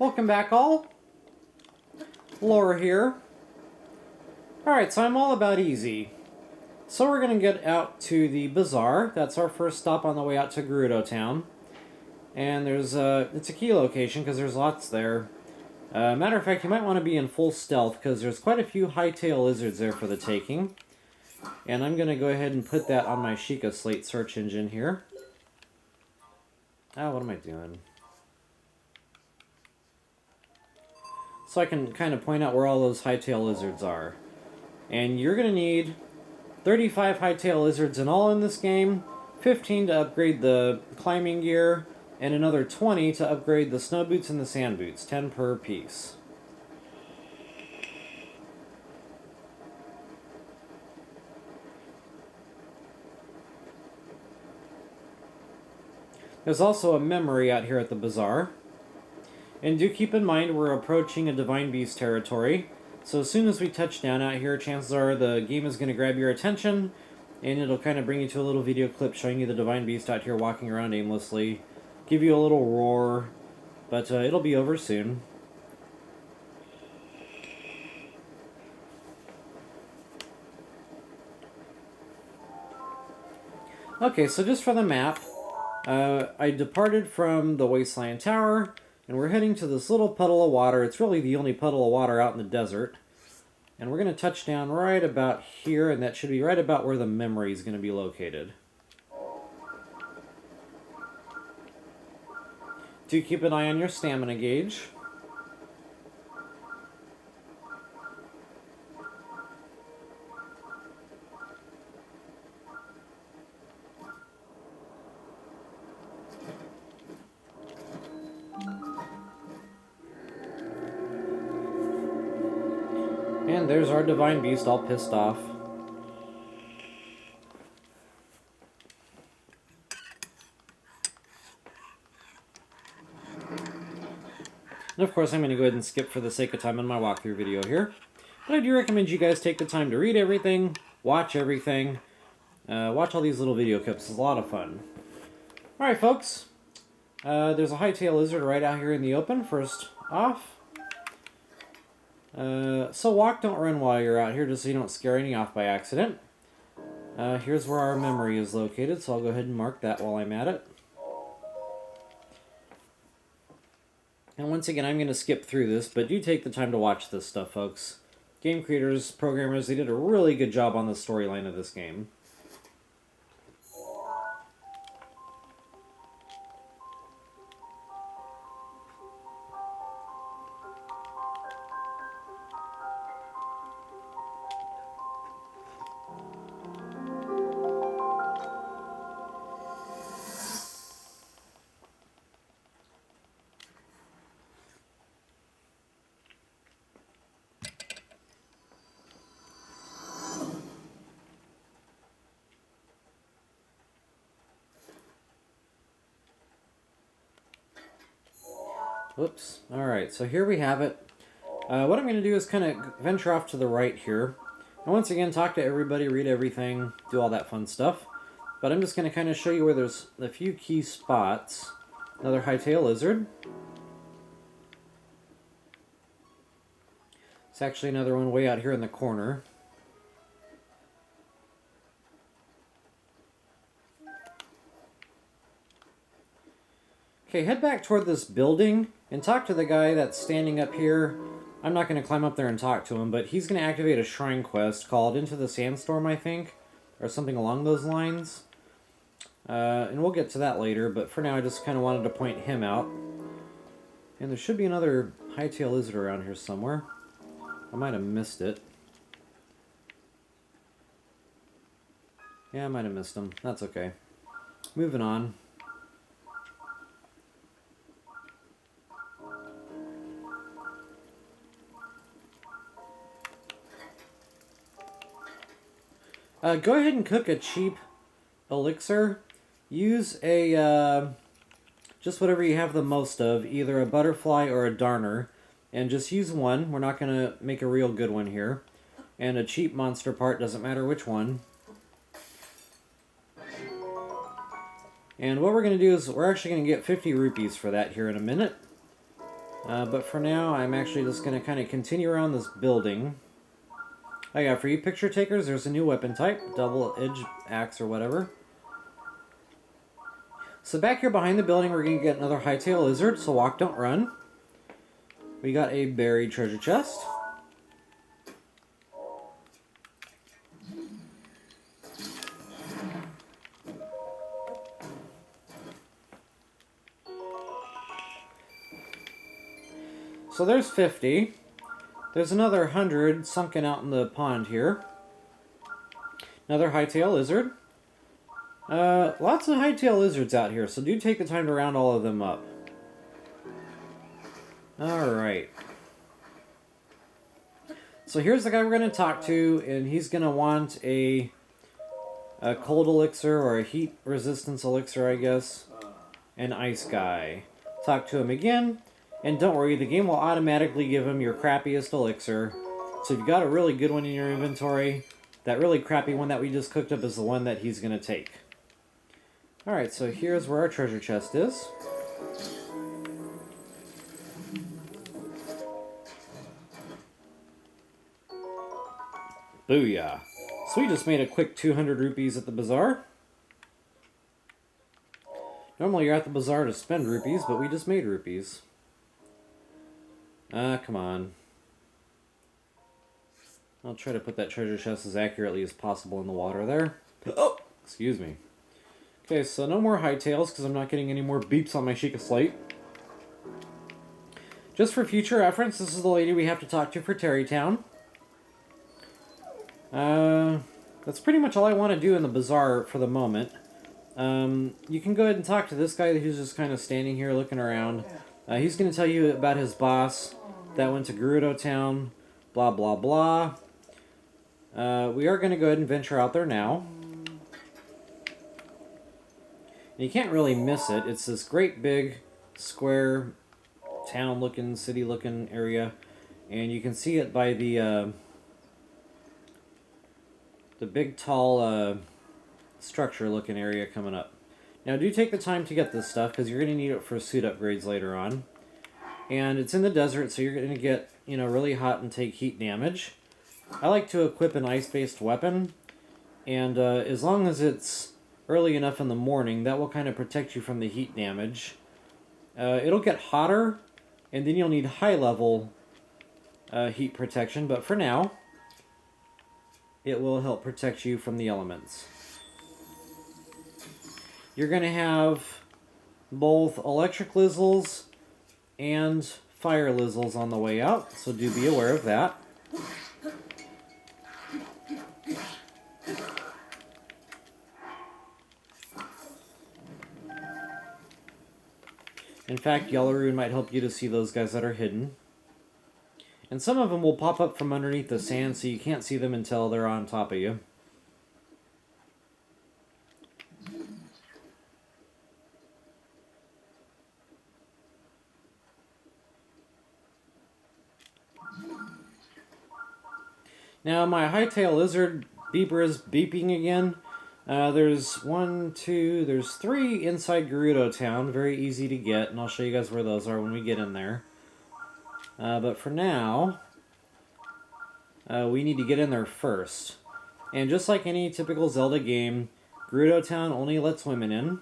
Welcome back all. Laura here. Alright, so I'm all about easy. So we're going to get out to the bazaar. That's our first stop on the way out to Gerudo Town. And it's a key location because there's lots there. Matter of fact, you might want to be in full stealth because there's quite a few Hightail Lizards there for the taking. And I'm going to go ahead and put that on my Sheikah Slate search engine here. What am I doing? So I can kind of point out where all those Hightail Lizards are. And you're going to need 35 Hightail Lizards in all in this game, 15 to upgrade the climbing gear, and another 20 to upgrade the snow boots and the sand boots, 10 per piece. There's also a memory out here at the bazaar. And do keep in mind we're approaching a Divine Beast territory, so as soon as we touch down out here, chances are the game is going to grab your attention, and it'll kind of bring you to a little video clip showing you the Divine Beast out here walking around aimlessly, give you a little roar, but it'll be over soon. Okay, so just for the map, I departed from the Wasteland Tower, and we're heading to this little puddle of water. It's really the only puddle of water out in the desert. And we're going to touch down right about here, and that should be right about where the memory is going to be located. Do keep an eye on your stamina gauge. And there's our Divine Beast all pissed off. And of course I'm going to go ahead and skip for the sake of time in my walkthrough video here. But I do recommend you guys take the time to read everything, watch everything, watch all these little video clips. It's a lot of fun. Alright folks, there's a Hightail Lizard right out here in the open, first off. So walk, don't run while you're out here, just so you don't scare any off by accident. Here's where our memory is located, so I'll go ahead and mark that while I'm at it. And once again, I'm going to skip through this, but do take the time to watch this stuff, folks. Game creators, programmers, they did a really good job on the storyline of this game. Whoops. Alright, so here we have it. What I'm going to do is kind of venture off to the right here. And once again, talk to everybody, read everything, do all that fun stuff. But I'm just going to kind of show you where there's a few key spots. Another Hightail Lizard. It's actually another one way out here in the corner. Okay, head back toward this building and talk to the guy that's standing up here. I'm not going to climb up there and talk to him, but he's going to activate a shrine quest called Into the Sandstorm, I think, or something along those lines. And we'll get to that later, but for now I just kind of wanted to point him out. And there should be another Hightail Lizard around here somewhere. I might have missed it. Yeah, I might have missed him. That's okay. Moving on. Go ahead and cook a cheap elixir. Use a, just whatever you have the most of, either a butterfly or a darner. And just use one. We're not going to make a real good one here. And a cheap monster part, doesn't matter which one. And what we're going to do is we're actually going to get 50 rupees for that here in a minute. But for now, I'm actually just going to kind of continue around this building. Oh yeah, for you picture takers, there's a new weapon type, double-edged axe or whatever. So back here behind the building, we're going to get another Hightail Lizard, so walk, don't run. We got a buried treasure chest. So there's 50. There's another 100 sunken out in the pond here. Another Hightail Lizard. Lots of Hightail Lizards out here, so do take the time to round all of them up. Alright. So here's the guy we're going to talk to, and he's going to want a cold elixir, or a heat resistance elixir, I guess. An ice guy. Talk to him again, and don't worry, the game will automatically give him your crappiest elixir. So if you've got a really good one in your inventory, that really crappy one that we just cooked up is the one that he's going to take. Alright, so here's where our treasure chest is. Booyah. So we just made a quick 200 rupees at the bazaar. Normally you're at the bazaar to spend rupees, but we just made rupees. Come on. I'll try to put that treasure chest as accurately as possible in the water there. Oh! Excuse me. Okay, so no more hightails, because I'm not getting any more beeps on my Sheikah Slate. Just for future reference, this is the lady we have to talk to for Terrytown. That's pretty much all I want to do in the bazaar for the moment. You can go ahead and talk to this guy who's just kind of standing here looking around. He's going to tell you about his boss that went to Gerudo Town, blah blah blah. We are going to go ahead and venture out there now. And you can't really miss it. It's this great big square town looking, city looking area, and you can see it by the big tall structure looking area coming up. Now do take the time to get this stuff, because you're going to need it for suit upgrades later on. And it's in the desert, so you're going to get, you know, really hot and take heat damage. I like to equip an ice-based weapon, and as long as it's early enough in the morning, that will kind of protect you from the heat damage. It'll get hotter, and then you'll need high-level heat protection, but for now, it will help protect you from the elements. You're going to have both electric lizzles and fire lizzles on the way out, so do be aware of that. In fact, Yellow Rune might help you to see those guys that are hidden. And some of them will pop up from underneath the sand, so you can't see them until they're on top of you. Now, my Hightail Lizard beeper is beeping again. There's there's 3 inside Gerudo Town, very easy to get, and I'll show you guys where those are when we get in there. But for now, we need to get in there first. And just like any typical Zelda game, Gerudo Town only lets women in,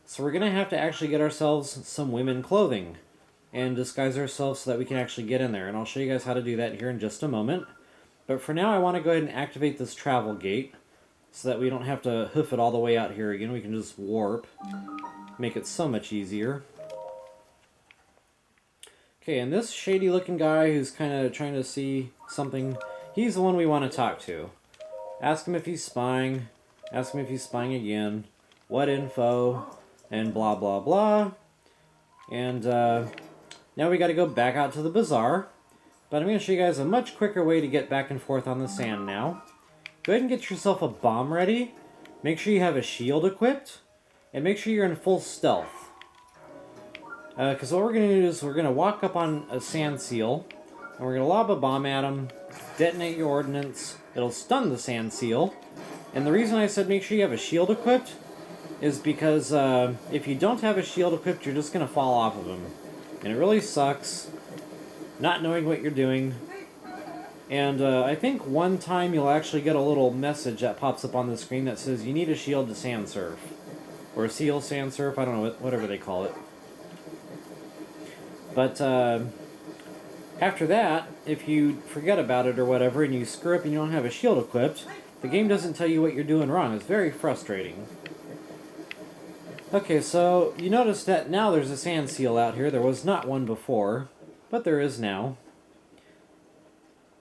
so we're going to have to actually get ourselves some women clothing and disguise ourselves so that we can actually get in there. And I'll show you guys how to do that here in just a moment. But for now, I want to go ahead and activate this travel gate so that we don't have to hoof it all the way out here again. We can just warp, make it so much easier. Okay, and this shady-looking guy who's kind of trying to see something, he's the one we want to talk to. Ask him if he's spying, ask him if he's spying again, what info, and blah blah blah. And now we got to go back out to the bazaar. But I'm going to show you guys a much quicker way to get back and forth on the sand now. Go ahead and get yourself a bomb ready. Make sure you have a shield equipped. And make sure you're in full stealth. Because what we're going to do is we're going to walk up on a sand seal. And we're going to lob a bomb at him. Detonate your ordnance. It'll stun the sand seal. And the reason I said make sure you have a shield equipped is because if you don't have a shield equipped, you're just going to fall off of him. And it really sucks. not knowing what you're doing. And I think one time you'll actually get a little message that pops up on the screen that says you need a shield to sand surf. Or seal sand surf, I don't know, whatever they call it. But after that, if you forget about it or whatever and you screw up and you don't have a shield equipped, the game doesn't tell you what you're doing wrong. It's very frustrating. Okay, so you notice that now there's a sand seal out here. There was not one before, but there is now.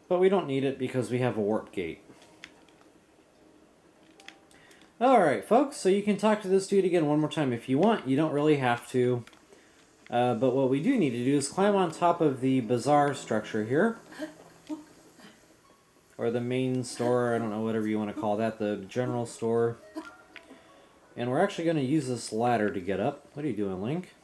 But we don't need it because we have a warp gate. Alright, folks, so you can talk to this dude again one more time if you want. You don't really have to. But what we do need to do is climb on top of the bazaar structure here. Or the main store, I don't know, whatever you want to call that, the general store. And we're actually going to use this ladder to get up. What are you doing, Link?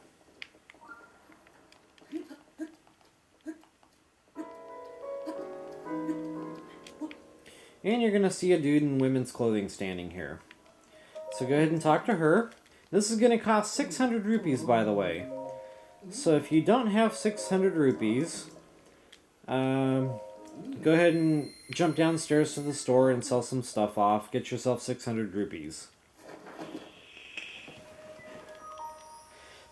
And you're going to see a dude in women's clothing standing here. So go ahead and talk to her. This is going to cost 600 rupees, by the way. So if you don't have 600 rupees, go ahead and jump downstairs to the store and sell some stuff off. Get yourself 600 rupees.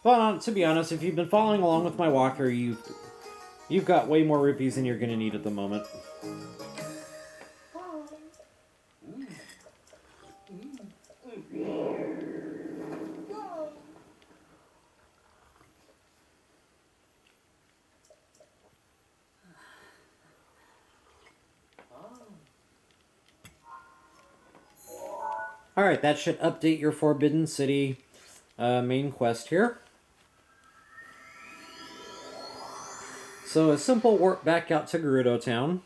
But to be honest, if you've been following along with my walker, you've got way more rupees than you're going to need at the moment. Alright, that should update your Forbidden City main quest here. So a simple warp back out to Gerudo Town.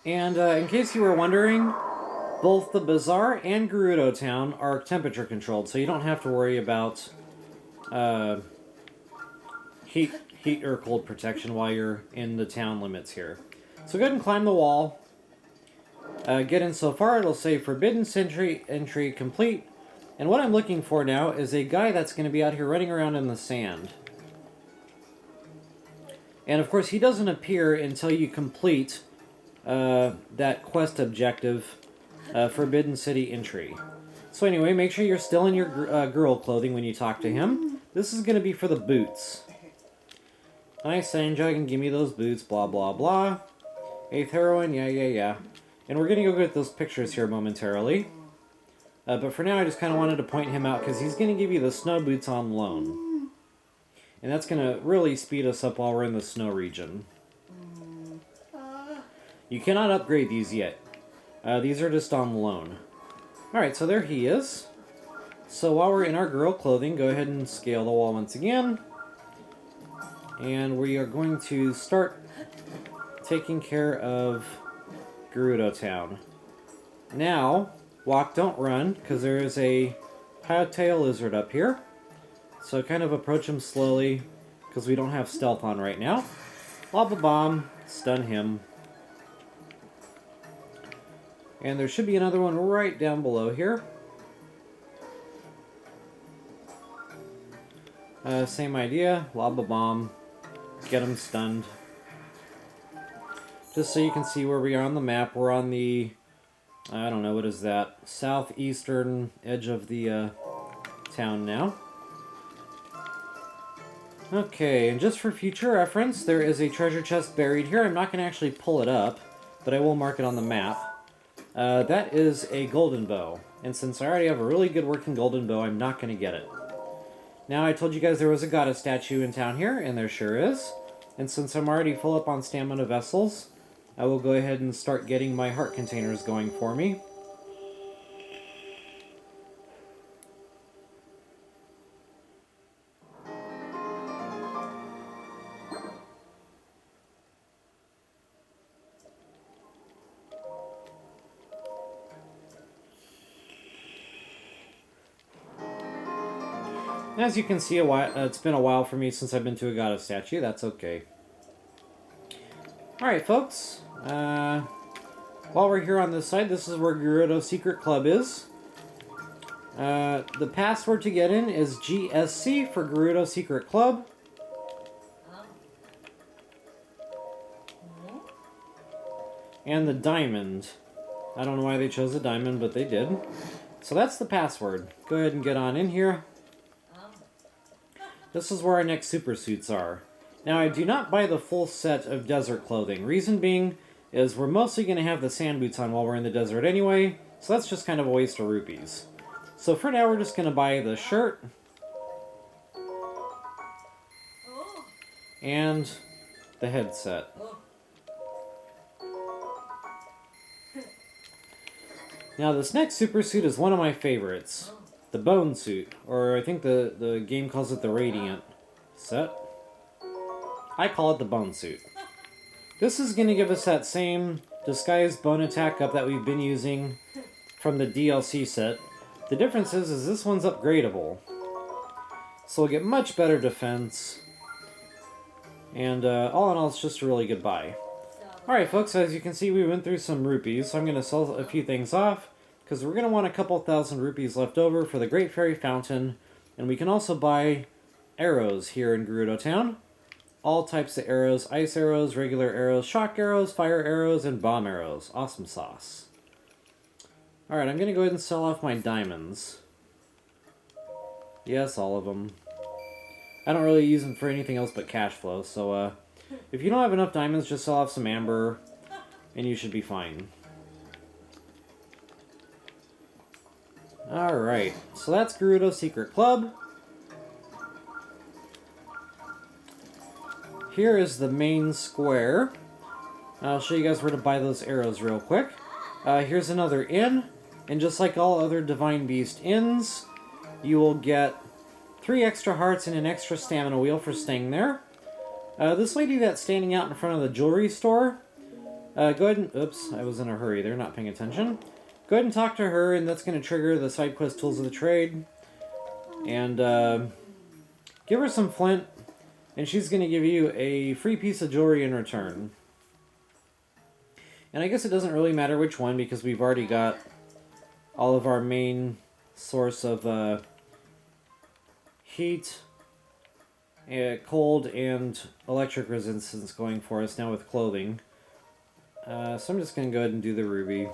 And in case you were wondering, both the Bazaar and Gerudo Town are temperature controlled, so you don't have to worry about heat or cold protection while you're in the town limits here. So go ahead and climb the wall. Get in so far, it'll say Forbidden Entry complete. And what I'm looking for now is a guy that's going to be out here running around in the sand. And of course, he doesn't appear until you complete that quest objective, Forbidden City Entry. So anyway, make sure you're still in your girl clothing when you talk to him. This is going to be for the boots. Nice Sanjug, and give me those boots, blah blah blah. 8th heroine, yeah. And we're going to go get those pictures here momentarily. But for now, I just kind of wanted to point him out because he's going to give you the snow boots on loan. And that's going to really speed us up while we're in the snow region. You cannot upgrade these yet. These are just on loan. Alright, so there he is. So while we're in our girl clothing, go ahead and scale the wall once again. And we are going to start taking care of Gerudo Town. Now, walk, don't run, because there is a Hightail Lizard up here. So kind of approach him slowly, because we don't have stealth on right now. Lava Bomb, stun him. And there should be another one right down below here. Same idea, Lava Bomb, get him stunned. Just so you can see where we are on the map, we're on the, I don't know, what is that, southeastern edge of the town now. Okay, and just for future reference, there is a treasure chest buried here. I'm not going to actually pull it up, but I will mark it on the map. That is a golden bow, and since I already have a really good working golden bow, I'm not going to get it. Now, I told you guys there was a goddess statue in town here, and there sure is. And since I'm already full up on stamina vessels, I will go ahead and start getting my heart containers going for me. As you can see, it's been a while for me since I've been to a goddess statue. That's okay. Alright, folks. While we're here on this side, this is where Gerudo Secret Club is. The password to get in is GSC for Gerudo Secret Club. And the diamond. I don't know why they chose a diamond, but they did. So that's the password. Go ahead and get on in here. This is where our next super suits are. Now, I do not buy the full set of desert clothing. Reason being is we're mostly going to have the sand boots on while we're in the desert anyway, so that's just kind of a waste of rupees. So for now, we're just going to buy the shirt and the headset. Now, this next super suit is one of my favorites. The bone suit, or I think the game calls it the radiant set. I call it the bone suit. This is going to give us that same disguised bone attack up that we've been using from the DLC set. The difference is this one's upgradable. So we'll get much better defense. And all in all, it's just a really good buy. Alright folks, as you can see, we went through some rupees, so I'm going to sell a few things off, because we're going to want a couple thousand rupees left over for the Great Fairy Fountain, and we can also buy arrows here in Gerudo Town. All types of arrows: ice arrows, regular arrows, shock arrows, fire arrows, and bomb arrows. Awesome sauce. Alright, I'm going to go ahead and sell off my diamonds. Yes, all of them. I don't really use them for anything else but cash flow, so if you don't have enough diamonds, just sell off some amber, and you should be fine. Alright, so that's Gerudo Secret Club. Here is the main square. I'll show you guys where to buy those arrows real quick. Here's another inn, and just like all other Divine Beast inns, you will get 3 extra hearts and an extra stamina wheel for staying there. This lady that's standing out in front of the jewelry store, go ahead and... Oops, I was in a hurry there, not paying attention. Go ahead and talk to her, and that's going to trigger the side quest Tools of the Trade. And give her some flint, and she's going to give you a free piece of jewelry in return. And I guess it doesn't really matter which one, because we've already got all of our main source of heat, cold, and electric resistance going for us now with clothing. So I'm just going to go ahead and do the ruby.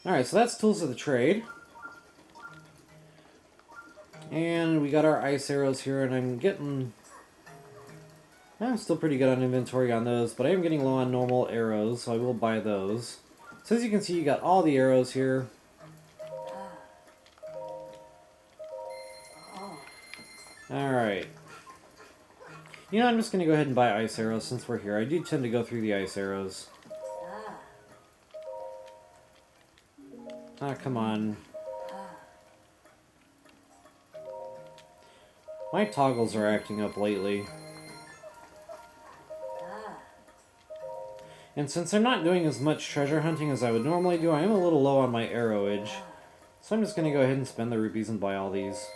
Alright, so that's Tools of the Trade. And we got our ice arrows here, and I'm still pretty good on inventory on those, but I am getting low on normal arrows, so I will buy those. So as you can see, you got all the arrows here. Alright. You know, I'm just going to go ahead and buy ice arrows since we're here. I do tend to go through the ice arrows. Ah, come on. My toggles are acting up lately. And since I'm not doing as much treasure hunting as I would normally do, I am a little low on my arrowage. So I'm just going to go ahead and spend the rupees and buy all these.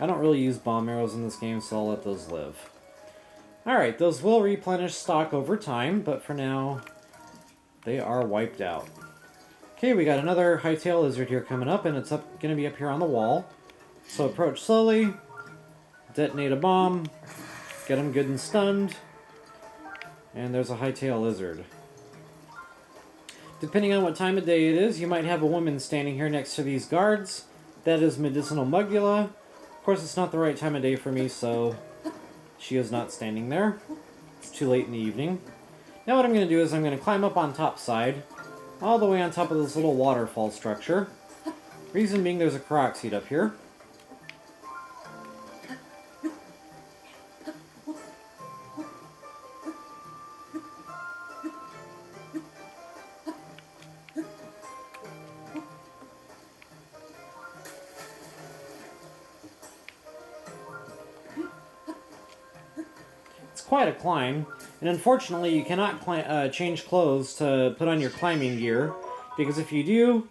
I don't really use bomb arrows in this game, so I'll let those live. Alright, those will replenish stock over time, but for now, they are wiped out. Okay, we got another Hightail Lizard here coming up, and it's going to be up here on the wall. So approach slowly, detonate a bomb, get him good and stunned, and there's a Hightail Lizard. Depending on what time of day it is, you might have a woman standing here next to these guards. That is Medicinal Mugula. Of course, it's not the right time of day for me, so she is not standing there. It's too late in the evening. Now what I'm going to do is I'm going to climb up on top side, all the way on top of this little waterfall structure. Reason being there's a Korok seed up here. quite a climb, and unfortunately you cannot change clothes to put on your climbing gear, because if you do,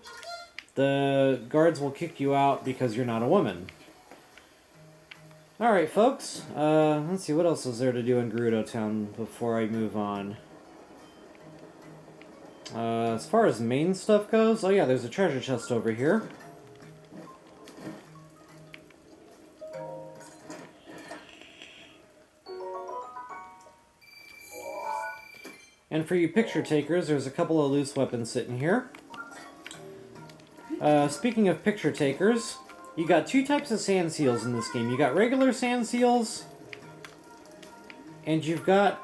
the guards will kick you out because you're not a woman. Alright folks, let's see, what else is there to do in Gerudo Town before I move on? As far as main stuff goes, oh yeah, there's a treasure chest over here. And for you picture takers, there's a couple of loose weapons sitting here. Speaking of picture takers, you got two types of sand seals in this game. You got regular sand seals, and you've got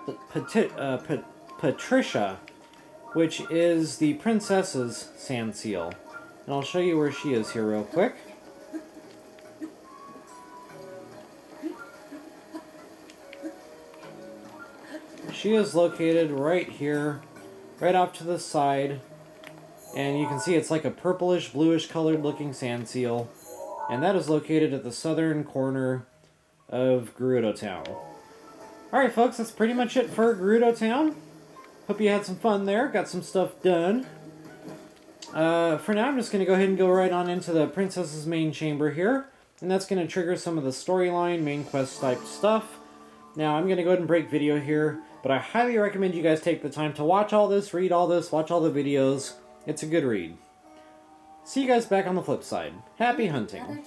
Patricia, which is the princess's sand seal. And I'll show you where she is here real quick. She is located right here, right off to the side. And you can see it's like a purplish, bluish colored looking sand seal. And that is located at the southern corner of Gerudo Town. Alright folks, that's pretty much it for Gerudo Town. Hope you had some fun there, got some stuff done. For now, I'm just going to go ahead and go right on into the princess's main chamber here. And that's going to trigger some of the storyline, main quest type stuff. Now, I'm going to go ahead and break video here, but I highly recommend you guys take the time to watch all this, read all this, watch all the videos. It's a good read. See you guys back on the flip side. Happy hunting.